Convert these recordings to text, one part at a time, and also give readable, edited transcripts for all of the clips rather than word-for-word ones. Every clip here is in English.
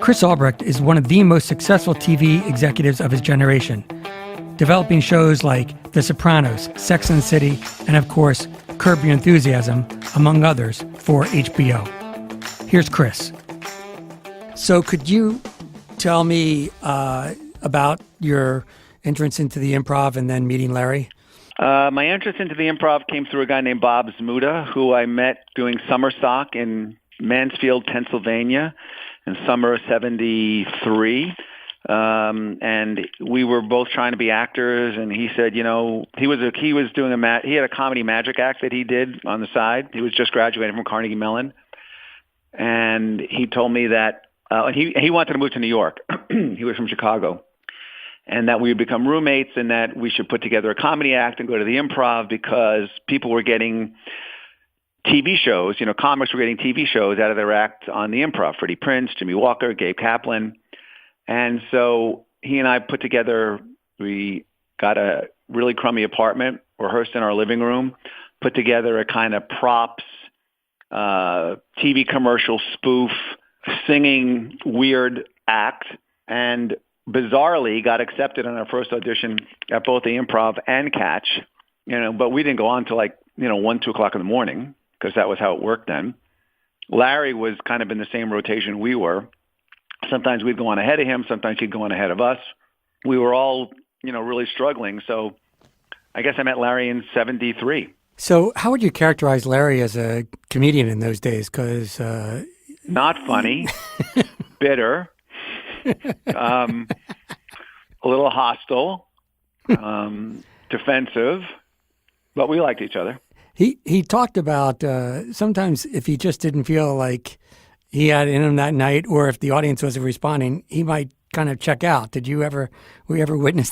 Chris Albrecht is one of the most successful TV executives of his generation, developing shows like The Sopranos, Sex and the City, and of course, Curb Your Enthusiasm, among others, for HBO. Here's Chris. So could you tell me about your entrance into the improv and then meeting Larry? My entrance into the improv came through a guy named Bob Zmuda, who I met doing summer stock in Mansfield, Pennsylvania in summer of 73. And we were both trying to be actors, and he said, he was doing he had a comedy magic act that he did on the side. He was just graduating from Carnegie Mellon, and he told me that he wanted to move to New York. He was from Chicago, and that we would become roommates, and that we should put together a comedy act and go to the improv because people were getting TV shows. Comics were getting TV shows out of their act on the improv. Freddie Prinze, Jimmy Walker, Gabe Kaplan. And so he and I we got a really crummy apartment, rehearsed in our living room, put together a kind of props, TV commercial spoof, singing weird act, and bizarrely got accepted on our first audition at both the Improv and Catch, but we didn't go on till 1, 2 o'clock in the morning because that was how it worked then. Larry was kind of in the same rotation we were. Sometimes we'd go on ahead of him. Sometimes he'd go on ahead of us. We were all, really struggling. So I guess I met Larry in 73. So how would you characterize Larry as a comedian in those days? Because not funny, bitter, a little hostile, defensive, but we liked each other. He talked about sometimes if he just didn't feel like he had in him that night, or if the audience wasn't responding, he might kind of check out. Were you ever witness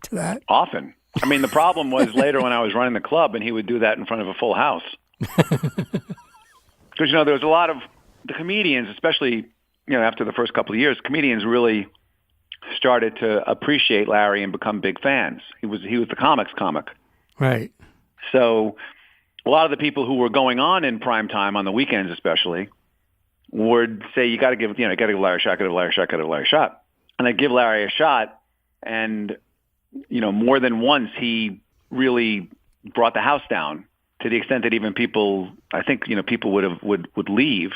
to that? Often. I mean, the problem was later when I was running the club and he would do that in front of a full house. Because, there was a lot of the comedians, especially, after the first couple of years, comedians really started to appreciate Larry and become big fans. He was the comics comic. Right. So a lot of the people who were going on in prime time on the weekends especially would say, you got to give Larry a shot, got to give Larry a shot, got to give Larry a shot. And I give Larry a shot, and, more than once he really brought the house down to the extent that even people, I think, people would leave.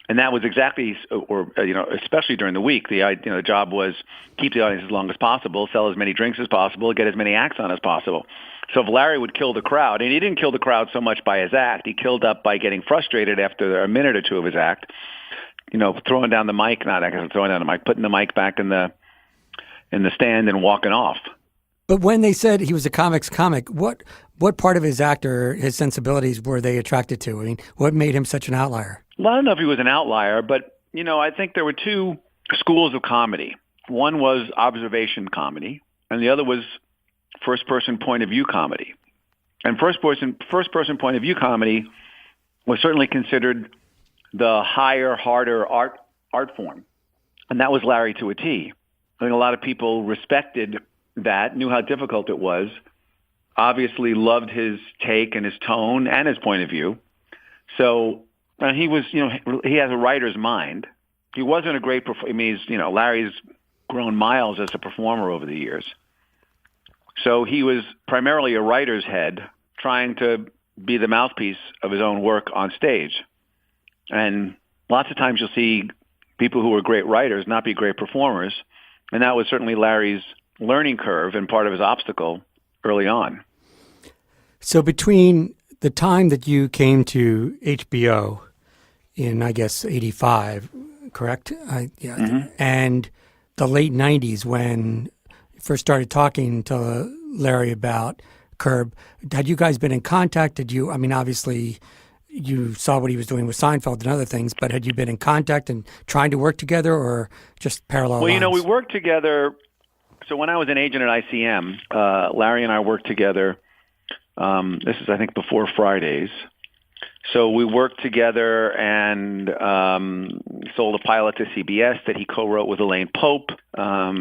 And that was exactly, especially during the week, the job was keep the audience as long as possible, sell as many drinks as possible, get as many acts on as possible. So if Larry would kill the crowd, and he didn't kill the crowd so much by his act, he killed up by getting frustrated after a minute or two of his act, throwing down the mic, putting the mic back in the stand and walking off. But when they said he was a comics comic, what part of his act or his sensibilities were they attracted to? I mean, what made him such an outlier? Well, I don't know if he was an outlier, but, I think there were two schools of comedy. One was observation comedy, and the other was first-person point of view comedy. And first-person point of view comedy was certainly considered the higher, harder art form. And that was Larry to a T. I think a lot of people respected that, knew how difficult it was, obviously loved his take and his tone and his point of view. So he was, he has a writer's mind. He wasn't a great performer. I mean, Larry's grown miles as a performer over the years. So he was primarily a writer's head trying to be the mouthpiece of his own work on stage. And lots of times you'll see people who are great writers not be great performers. And that was certainly Larry's learning curve and part of his obstacle early on. So between the time that you came to HBO in, I guess, 85, correct? Yeah. Mm-hmm. And the late 90s when you first started talking to Larry about Curb, had you guys been in contact? Obviously you saw what he was doing with Seinfeld and other things, but had you been in contact and trying to work together or just parallel lines? Well, we worked together. So when I was an agent at ICM, Larry and I worked together. This is, I think, before Fridays. So we worked together and sold a pilot to CBS that he co-wrote with Elaine Pope. So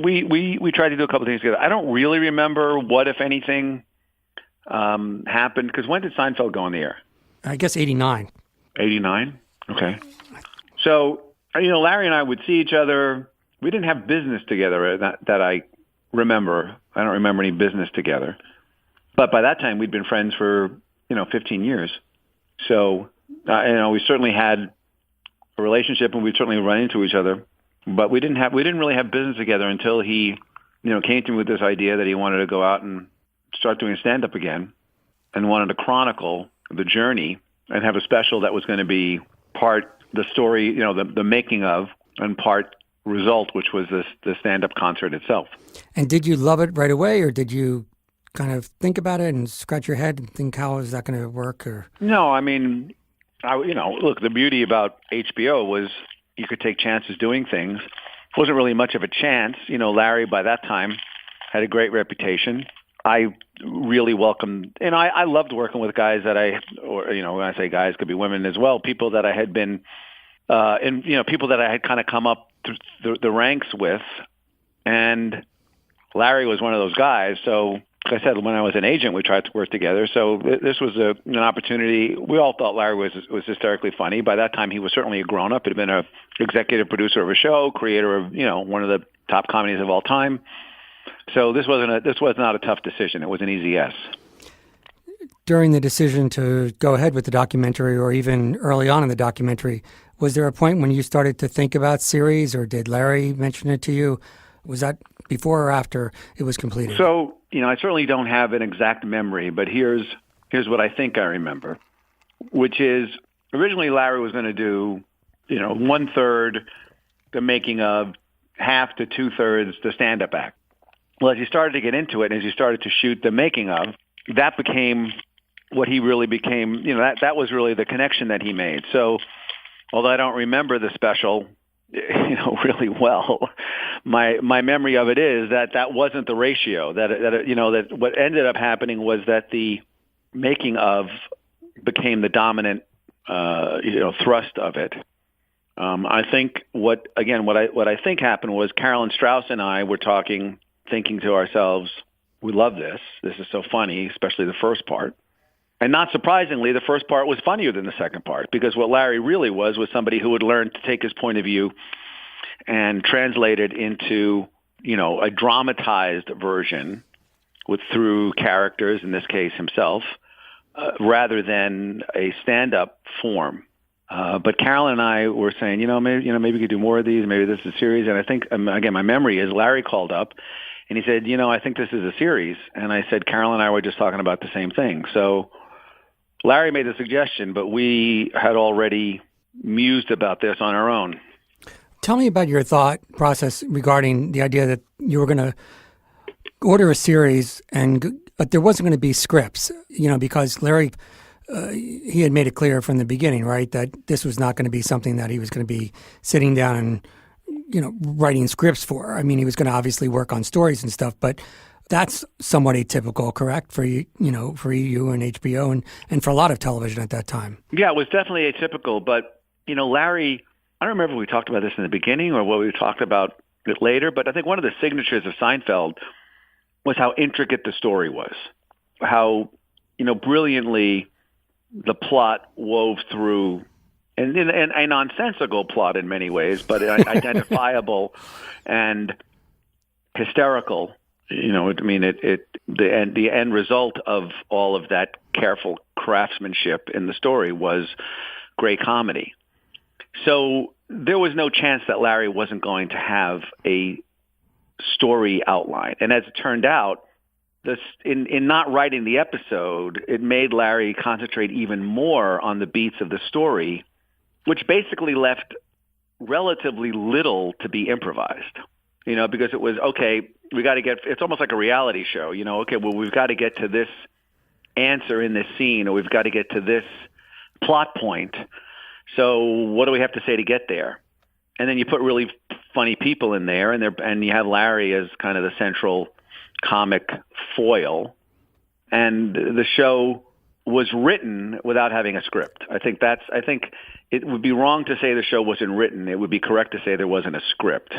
we tried to do a couple of things together. I don't really remember what, if anything, happened. Because when did Seinfeld go on the air? I guess 89. 89? Okay. So Larry and I would see each other. We didn't have business together that I remember. I don't remember any business together. But by that time, we'd been friends for, 15 years. So, we certainly had a relationship, and we'd certainly run into each other. But we didn't really have business together until he, came to me with this idea that he wanted to go out and start doing stand-up again, and wanted to chronicle the journey and have a special that was going to be part the story, the making of, and part result, which was the stand-up concert itself. And did you love it right away, or did you kind of think about it and scratch your head and think, how is that going to work? Or no, look, the beauty about HBO was you could take chances doing things. It wasn't really much of a chance. Larry by that time had a great reputation. I really welcomed, and I loved working with guys that when I say guys, could be women as well, people that I had been, people that I had kind of come up through the ranks with, and Larry was one of those guys. So, like I said, when I was an agent, we tried to work together. So this was an opportunity. We all thought Larry was hysterically funny. By that time, he was certainly a grown-up. He had been an executive producer of a show, creator of one of the top comedies of all time. So this was not a tough decision. It was an easy yes. During the decision to go ahead with the documentary, or even early on in the documentary, was there a point when you started to think about series, or did Larry mention it to you? Was that before or after it was completed? So, I certainly don't have an exact memory, but here's what I think I remember, which is originally Larry was going to do, 1/3 the making of, half to 2/3 the stand-up act. Well, as you started to get into it, and as you started to shoot the making of, that became what he really became, that was really the connection that he made. So, although I don't remember the special, really well, my memory of it is that wasn't the ratio. That what ended up happening was that the making of became the dominant, thrust of it. I think what I think happened was Carolyn Strauss and I were talking, thinking to ourselves, we love this. This is so funny, especially the first part. And not surprisingly, the first part was funnier than the second part, because what Larry really was somebody who would learn to take his point of view and translate it into, a dramatized version through characters, in this case himself, rather than a stand-up form. But Carolyn and I were saying, maybe we could do more of these. Maybe this is a series. And I think, again, my memory is Larry called up and he said, I think this is a series. And I said, Carolyn and I were just talking about the same thing. So Larry made the suggestion, but we had already mused about this on our own. Tell me about your thought process regarding the idea that you were going to order a series, but there wasn't going to be scripts, because Larry, he had made it clear from the beginning, right, that this was not going to be something that he was going to be sitting down and, writing scripts for. I mean, he was going to obviously work on stories and stuff, but that's somewhat atypical, correct, for you, for EU and HBO and for a lot of television at that time. Yeah, it was definitely atypical. But, Larry, I don't remember if we talked about this in the beginning or what we talked about it later, but I think one of the signatures of Seinfeld was how intricate the story was, how, brilliantly the plot wove through, and a nonsensical plot in many ways, but identifiable and hysterical. The end result of all of that careful craftsmanship in the story was great comedy. So there was no chance that Larry wasn't going to have a story outline. And as it turned out, in not writing the episode, it made Larry concentrate even more on the beats of the story, which basically left relatively little to be improvised. Because it was, okay, it's almost like a reality show, okay, well, we've got to get to this answer in this scene, or we've got to get to this plot point. So what do we have to say to get there? And then you put really funny people in there, and you have Larry as kind of the central comic foil. And the show was written without having a script. I think it would be wrong to say the show wasn't written. It would be correct to say there wasn't a script.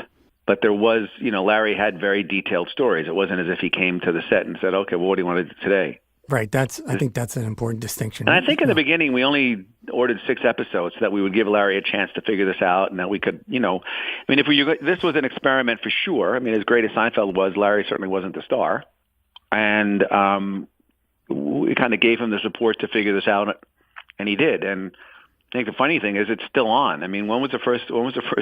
But there was, Larry had very detailed stories. It wasn't as if he came to the set and said, okay, well, what do you want to do today? Right. I think that's an important distinction. And I think in the beginning we only ordered 6 episodes so that we would give Larry a chance to figure this out, and that we could, this was an experiment for sure. I mean, as great as Seinfeld was, Larry certainly wasn't the star, and we kind of gave him the support to figure this out, and he did. And I think the funny thing is it's still on. I mean, when was the first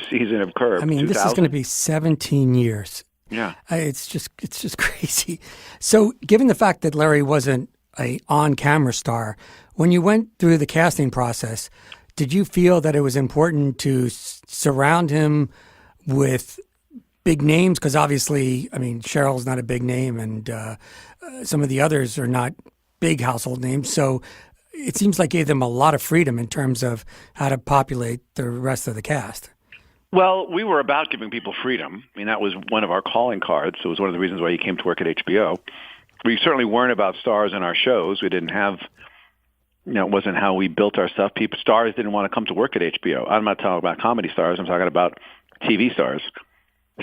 season of Curb? I mean, 2000? this is going to be 17 years. Yeah. It's just crazy. So given the fact that Larry wasn't a on-camera star, when you went through the casting process, did you feel that it was important to surround him with big names? Because obviously, I mean, Cheryl's not a big name, and some of the others are not big household names. So it seems like gave them a lot of freedom in terms of how to populate the rest of the cast. Well, we were about giving people freedom. I mean, that was one of our calling cards. It was one of the reasons why you came to work at HBO. We certainly weren't about stars in our shows. We didn't have, it wasn't how we built our stuff. Stars didn't want to come to work at HBO. I'm not talking about comedy stars. I'm talking about TV stars.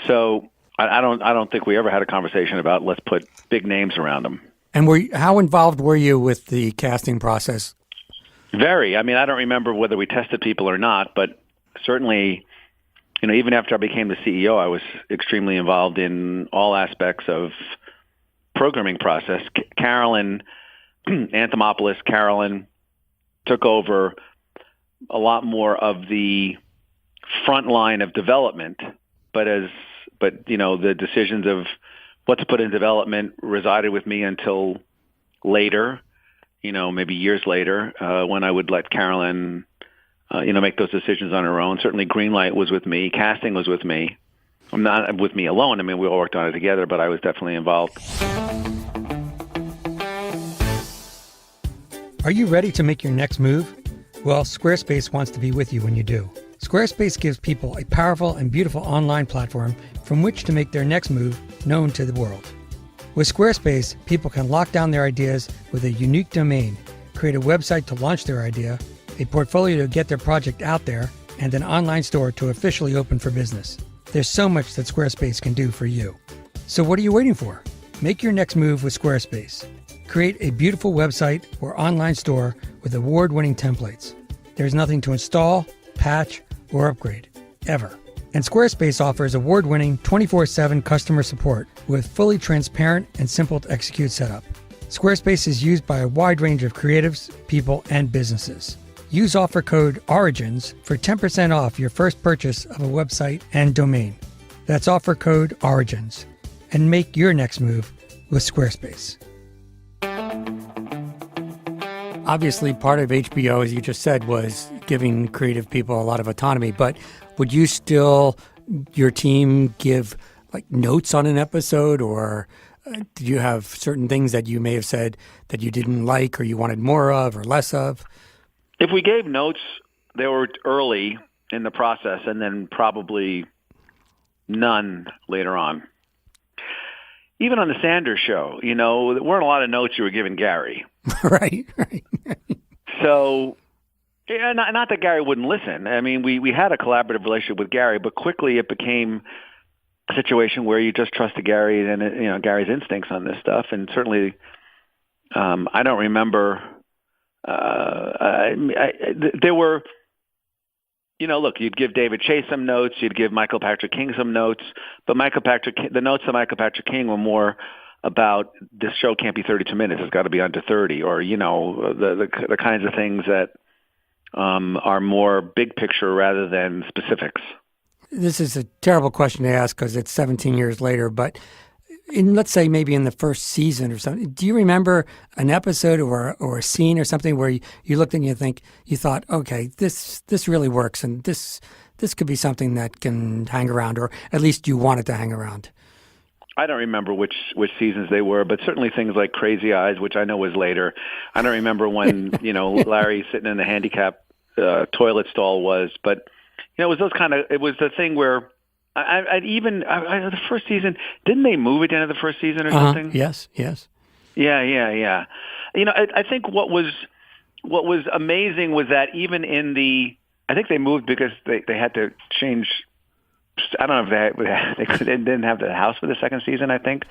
So I don't think we ever had a conversation about let's put big names around them. And how involved were you with the casting process? Very. I mean, I don't remember whether we tested people or not, but certainly, even after I became the CEO, I was extremely involved in all aspects of programming process. Carolyn Anthimopoulos took over a lot more of the front line of development, but the decisions of what to put in development resided with me until later, maybe years later, when I would let Carolyn make those decisions on her own. Certainly Greenlight was with me. Casting was with me. I'm not with me alone. I mean, we all worked on it together, but I was definitely involved. Are you ready to make your next move? Well, Squarespace wants to be with you when you do. Squarespace gives people a powerful and beautiful online platform from which to make their next move known to the world. With Squarespace, people can lock down their ideas with a unique domain, create a website to launch their idea, a portfolio to get their project out there, and an online store to officially open for business. There's so much that Squarespace can do for you. So what are you waiting for? Make your next move with Squarespace. Create a beautiful website or online store with award-winning templates. There's nothing to install, patch, or upgrade, ever. And Squarespace offers award-winning 24/7 customer support with fully transparent and simple to execute setup. Squarespace is used by a wide range of creatives, people, and businesses. Use offer code ORIGINS for 10% off your first purchase of a website and domain. That's offer code ORIGINS. And make your next move with Squarespace. Obviously, part of HBO, as you just said, was giving creative people a lot of autonomy. But would you still, your team, give like notes on an episode, or did you have certain things that you may have said that you didn't like or you wanted more of or less of? If we gave notes, they were early in the process, and then probably none later on. Even on the Sanders show, there weren't a lot of notes you were giving Gary. Right. So, not that Gary wouldn't listen. I mean, we had a collaborative relationship with Gary, but quickly it became a situation where you just trusted Gary and Gary's instincts on this stuff. And certainly, I don't remember. There were, look, you'd give David Chase some notes, you'd give Michael Patrick King some notes, but the notes of Michael Patrick King were more about this show can't be 32 minutes, it's got to be under 30, or the kinds of things that are more big picture rather than specifics. This is a terrible question to ask because it's 17 years later, but let's say maybe in the first season or something, do you remember an episode or a scene or something where you looked and you thought, okay, this really works, and this could be something that can hang around, or at least you want it to hang around? I don't remember which seasons they were, but certainly things like Crazy Eyes, which I know was later. I don't remember when Larry sitting in the handicap toilet stall was, but it was it was the thing where the first season, didn't they move at the end of the first season or something? Yes. Yeah. I think what was amazing was that even I think they moved because they had to change. I don't know if they didn't have the house for the second season, I think.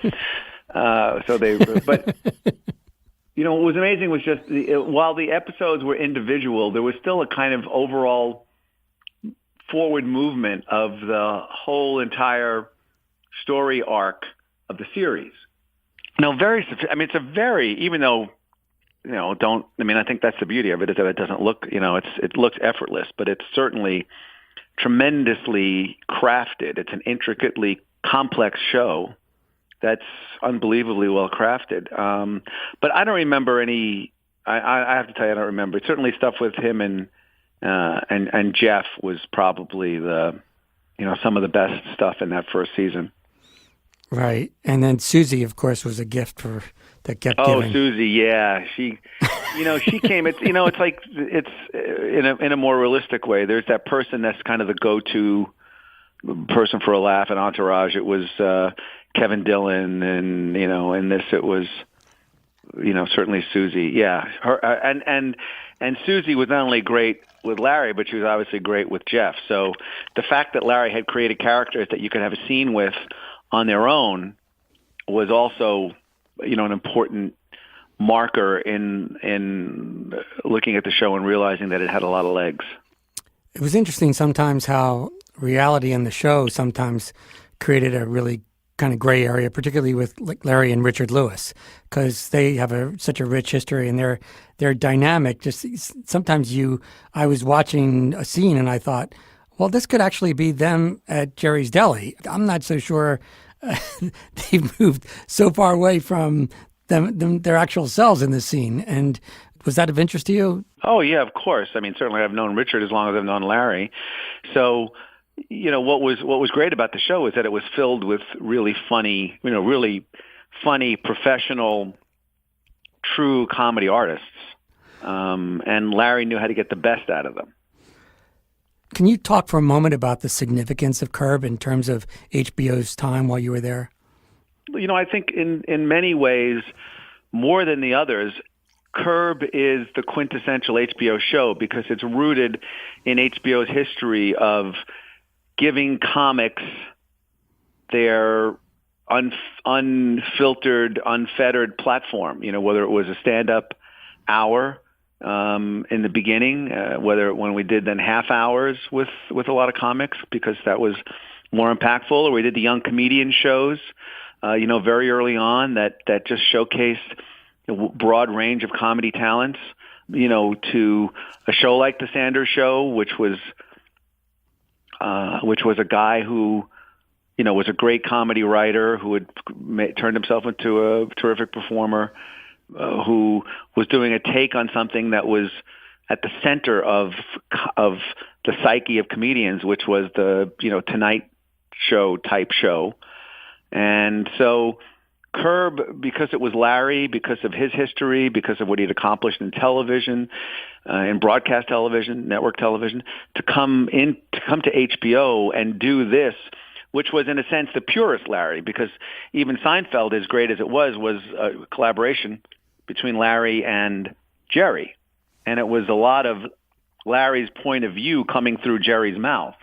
But What was amazing was just while the episodes were individual, there was still a kind of overall forward movement of the whole entire story arc of the series. No, it's a very, even though, I think that's the beauty of it, is that it doesn't look, it looks effortless, but it's certainly tremendously crafted. It's an intricately complex show that's unbelievably well crafted. But I don't remember any, I have to tell you, I don't remember. Certainly stuff with him and Jeff was probably some of the best stuff in that first season. Right. And then Susie, of course, was a gift that kept giving. Oh, Susie, yeah. She came, it's like, it's in a more realistic way. There's that person that's kind of the go-to person for a laugh in Entourage. It was Kevin Dillon, and in this it was certainly Susie. Yeah, her and Susie was not only great with Larry, but she was obviously great with Jeff. So the fact that Larry had created characters that you could have a scene with on their own was also an important marker in looking at the show and realizing that it had a lot of legs. It was interesting sometimes how reality in the show sometimes created a really kind of gray area, particularly with Larry and Richard Lewis, because they have such a rich history and they're dynamic. Just sometimes I was watching a scene and I thought, well, this could actually be them at Jerry's Deli. I'm not so sure they've moved so far away from their actual selves in this scene. And was that of interest to you? Oh, yeah, of course. Certainly I've known Richard as long as I've known Larry. So, what was great about the show is that it was filled with really funny, professional, true comedy artists. And Larry knew how to get the best out of them. Can you talk for a moment about the significance of Curb in terms of HBO's time while you were there? I think in many ways, more than the others, Curb is the quintessential HBO show because it's rooted in HBO's history of giving comics their unfiltered, unfettered platform. Whether it was a stand-up hour in the beginning, when we did then half hours with a lot of comics because that was more impactful, or we did the young comedian shows, very early on that just showcased a broad range of comedy talents, to a show like The Sanders Show, which was a guy who, was a great comedy writer who had turned himself into a terrific performer, who was doing a take on something that was at the center of the psyche of comedians, which was the Tonight Show type show. And so Curb, because it was Larry, because of his history, because of what he'd accomplished in television, in broadcast television, network television, to come to HBO and do this, which was in a sense the purest Larry, because even Seinfeld, as great as it was a collaboration between Larry and Jerry. And it was a lot of Larry's point of view coming through Jerry's mouth,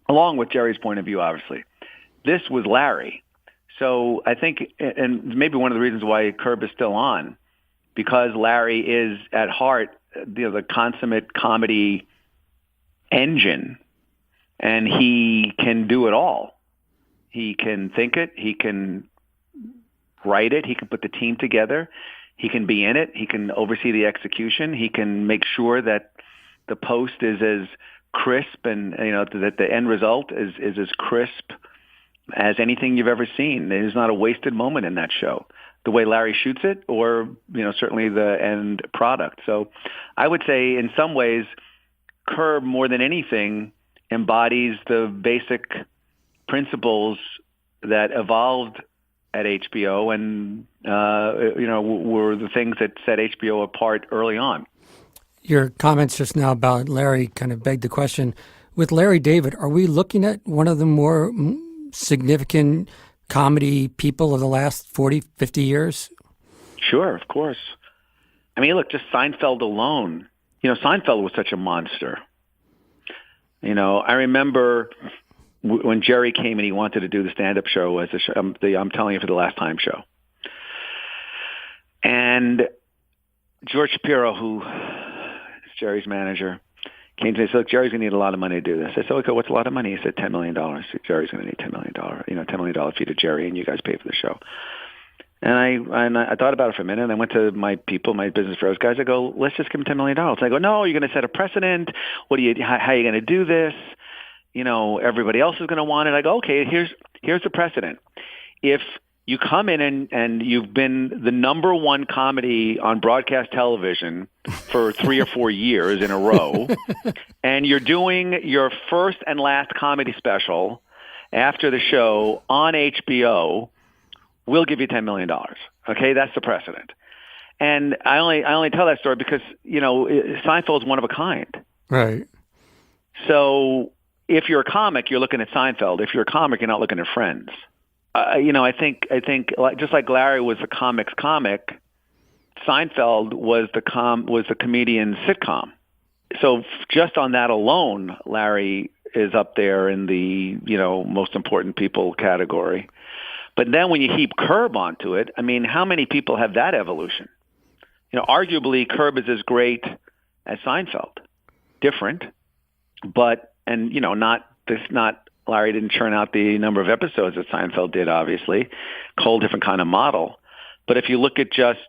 along with Jerry's point of view, obviously. This was Larry. So I think, and maybe one of the reasons why Curb is still on, because Larry is at heart the consummate comedy engine, and he can do it all. He can think it, he can write it, he can put the team together, he can be in it, he can oversee the execution, he can make sure that the post is as crisp and that the end result is as crisp as anything you've ever seen. There's not a wasted moment in that show, the way Larry shoots it, or certainly the end product. So I would say in some ways Curb, more than anything, embodies the basic principles that evolved at HBO and were the things that set HBO apart early on. Your comments just now about Larry kind of begged the question. With Larry David, are we looking at one of the more significant comedy people of the last 40, 50 years? Sure, of course. Look, just Seinfeld alone. Seinfeld was such a monster. I remember when Jerry came and he wanted to do the stand-up show as I'm telling you for the last time show. And George Shapiro, who is Jerry's manager, came to me and said, look, Jerry's going to need a lot of money to do this. I said, okay, what's a lot of money? He said, $10 million. Jerry's going to need $10 million, $10 million fee to Jerry, and you guys pay for the show. And I thought about it for a minute, and I went to my people, my business affairs guys. I go, let's just give him $10 million. I go, no, you're going to set a precedent. How are you going to do this? Everybody else is going to want it. I go, okay, here's the precedent. If you come in and you've been the number one comedy on broadcast television for 3 or 4 years in a row, and you're doing your first and last comedy special after the show on HBO, we'll give you $10 million. Okay, that's the precedent. And I only tell that story because Seinfeld's one of a kind. Right. So if you're a comic, you're looking at Seinfeld. If you're a comic, you're not looking at Friends. I think just like Larry was the comic's comic, Seinfeld was the comedian's sitcom. So just on that alone, Larry is up there in the most important people category. But then when you heap Curb onto it, I mean, how many people have that evolution? Arguably Curb is as great as Seinfeld. Different, but not Larry didn't churn out the number of episodes that Seinfeld did, obviously. Whole different kind of model. But if you look at just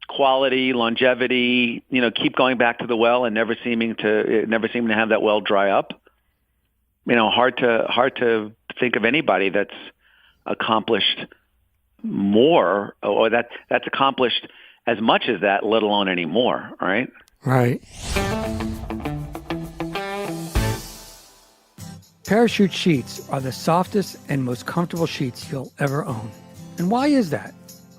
quality, longevity, keep going back to the well and never seeming to have that well dry up. Hard to think of anybody that's accomplished more or that's accomplished as much as that, let alone any more, right? Right. Parachute sheets are the softest and most comfortable sheets you'll ever own. And why is that?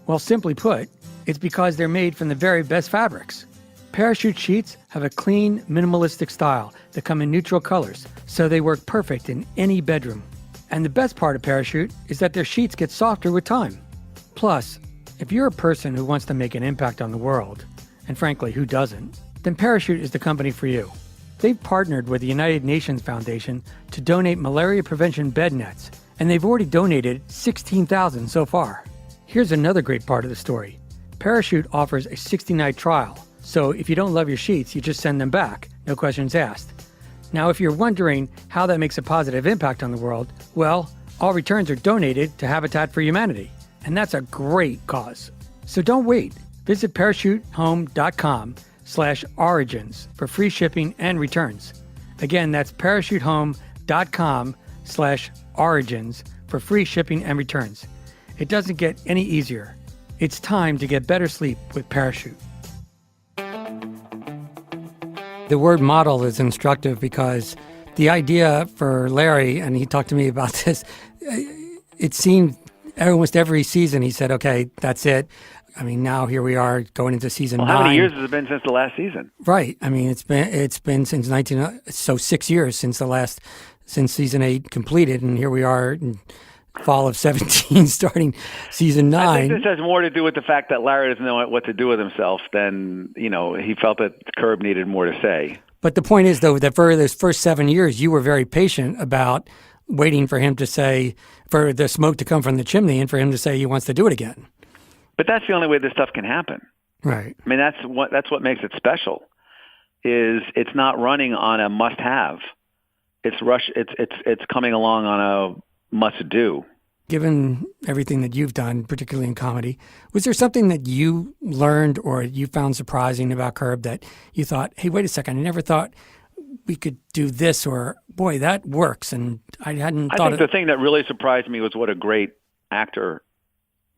Well, simply put, it's because they're made from the very best fabrics. Parachute sheets have a clean, minimalistic style that come in neutral colors, so they work perfect in any bedroom. And the best part of Parachute is that their sheets get softer with time. Plus, if you're a person who wants to make an impact on the world, and frankly, who doesn't, then Parachute is the company for you. They've partnered with the United Nations Foundation to donate malaria prevention bed nets, and they've already donated 16,000 so far. Here's another great part of the story. Parachute offers a 60-night trial, so if you don't love your sheets, you just send them back, no questions asked. Now, if you're wondering how that makes a positive impact on the world, well, all returns are donated to Habitat for Humanity, and that's a great cause. So don't wait. Visit parachutehome.com/origins for free shipping and returns. Again, that's parachutehome.com/origins for free shipping and returns. It doesn't get any easier. It's time to get better sleep with Parachute. The word model is instructive because the idea for Larry, and he talked to me about this, it seemed almost every season he said, okay, that's it. I mean, now here we are going into season 9. How many years has it been since the last season? Right. I mean, it's been since 6 years since season 8 completed, and here we are in fall of 17 starting season 9. I think this has more to do with the fact that Larry doesn't know what to do with himself than, he felt that Curb needed more to say. But the point is, though, that for those first 7 years, you were very patient about waiting for him to say, for the smoke to come from the chimney and for him to say he wants to do it again. But that's the only way this stuff can happen. Right. I mean, that's what makes it special. Is it's not running on a must-have. It's coming along on a must-do. Given everything that you've done, particularly in comedy, was there something that you learned or you found surprising about Curb that you thought, hey, wait a second, I never thought we could do this, or boy, that works, and I hadn't thought I think the thing that really surprised me was what a great actor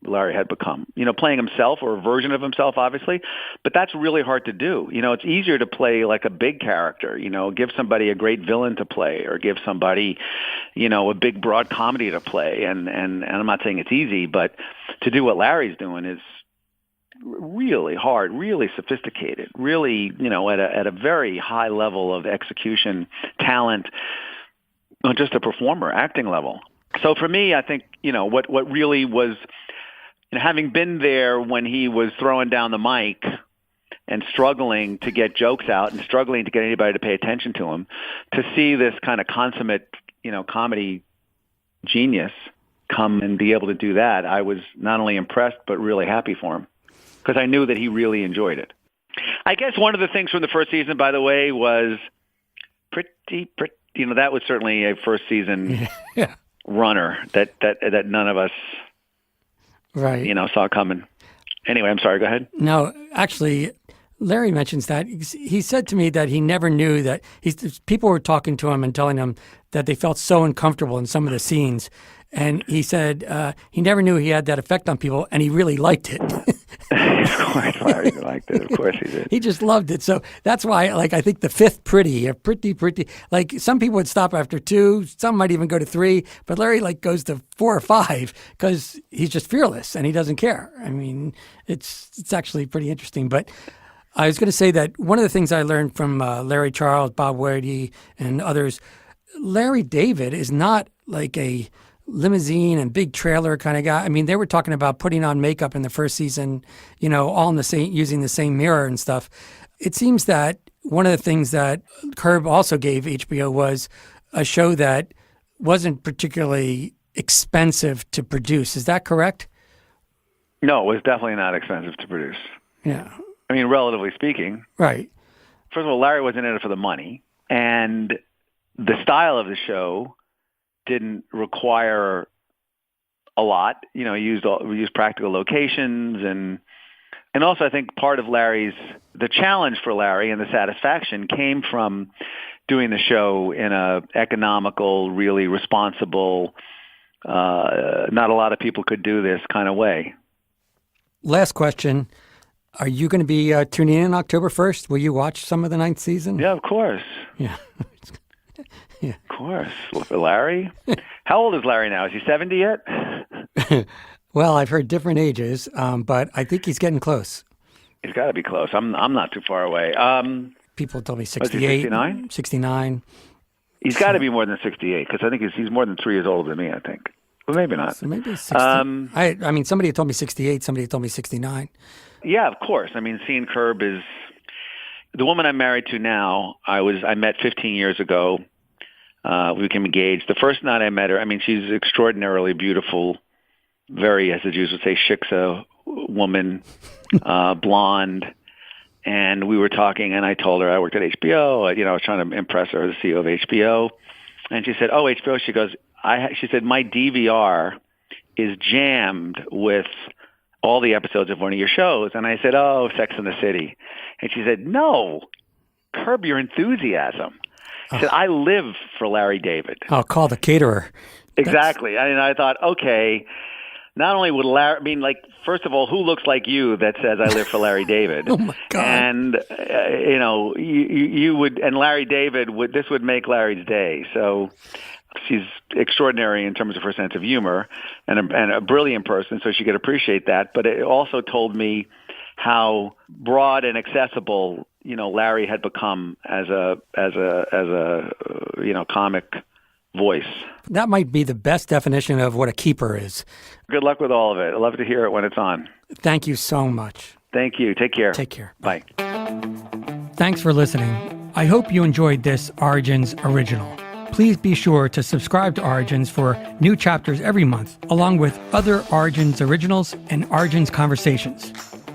Larry had become. Playing himself or a version of himself, obviously, but that's really hard to do. It's easier to play like a big character, give somebody a great villain to play or give somebody, a big broad comedy to play. And I'm not saying it's easy, but to do what Larry's doing is really hard, really sophisticated, really, at a very high level of execution, talent, not just a performer, acting level. So for me, I think, what really was, having been there when he was throwing down the mic and struggling to get jokes out and struggling to get anybody to pay attention to him, to see this kind of consummate, comedy genius come and be able to do that, I was not only impressed, but really happy for him because I knew that he really enjoyed it. I guess one of the things from the first season, by the way, was pretty. That was certainly a first season runner that none of us, saw coming. Anyway, I'm sorry. Go ahead. No, actually, Larry mentions that. He said to me that he never knew that people were talking to him and telling him that they felt so uncomfortable in some of the scenes. And he said he never knew he had that effect on people, and he really liked it. Of course, Larry liked it. Of course he did. He just loved it. So that's why, I think the fifth pretty. Like, some people would stop after 2. Some might even go to 3. But Larry, goes to 4 or 5 because he's just fearless and he doesn't care. I mean, it's actually pretty interesting. But I was going to say that one of the things I learned from Larry Charles, Bob Whitey, and others, Larry David is not like a limousine and big trailer kind of guy. I mean, they were talking about putting on makeup in the first season, all in the same, using the same mirror and stuff. It seems that one of the things that Curb also gave HBO was a show that wasn't particularly expensive to produce. Is that correct? No, it was definitely not expensive to produce. Yeah. I mean, relatively speaking. Right. First of all, Larry wasn't in it for the money, and the style of the show didn't require a lot. We used practical locations, and also I think part of the challenge for Larry and the satisfaction came from doing the show in a economical, really responsible, not a lot of people could do this kind of way. Last question. Are you going to be tuning in October 1st? Will you watch some of the 9th season? Yeah, of course. Yeah. Yeah. Of course. Larry? How old is Larry now? Is he 70 yet? Well, I've heard different ages, but I think he's getting close. He's got to be close. I'm not too far away. People told me 68. 69? He's got to be more than 68 because I think he's more than 3 years older than me, I think. Well, maybe not. So maybe 60. I mean, somebody told me 68. Somebody told me 69. Yeah, of course. I mean, seeing Curb is... The woman I'm married to now, I met 15 years ago. We became engaged. The first night I met her, I mean, she's extraordinarily beautiful, very, as the Jews would say, shiksa woman, blonde. And we were talking, and I told her I worked at HBO. I was trying to impress her as the CEO of HBO. And she said, "Oh, HBO." She goes, she said, "My DVR is jammed with all the episodes of one of your shows." And I said, "Oh, Sex and the City." And she said, "No, Curb Your Enthusiasm." She said, "I live for Larry David." I'll call the caterer. Exactly. And I thought, okay, not only would Larry, first of all, who looks like you that says I live for Larry David? Oh my God. And, you would, and Larry David this would make Larry's day. So she's extraordinary in terms of her sense of humor and a brilliant person, so she could appreciate that. But it also told me how broad and accessible, Larry had become as a comic voice. That might be the best definition of what a keeper is. Good luck with all of it. I'd love to hear it when it's on. Thank you so much. Thank you. Take care. Take care. Bye. Thanks for listening. I hope you enjoyed this Origins original. Please be sure to subscribe to Origins for new chapters every month, along with other Origins originals and Origins conversations.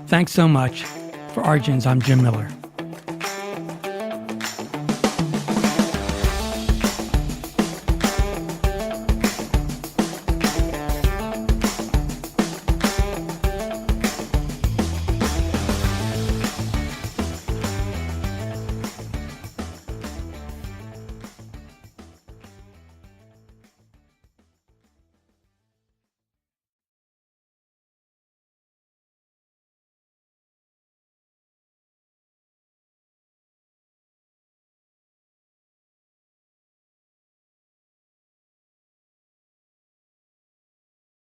Thanks so much. For Origins, I'm Jim Miller.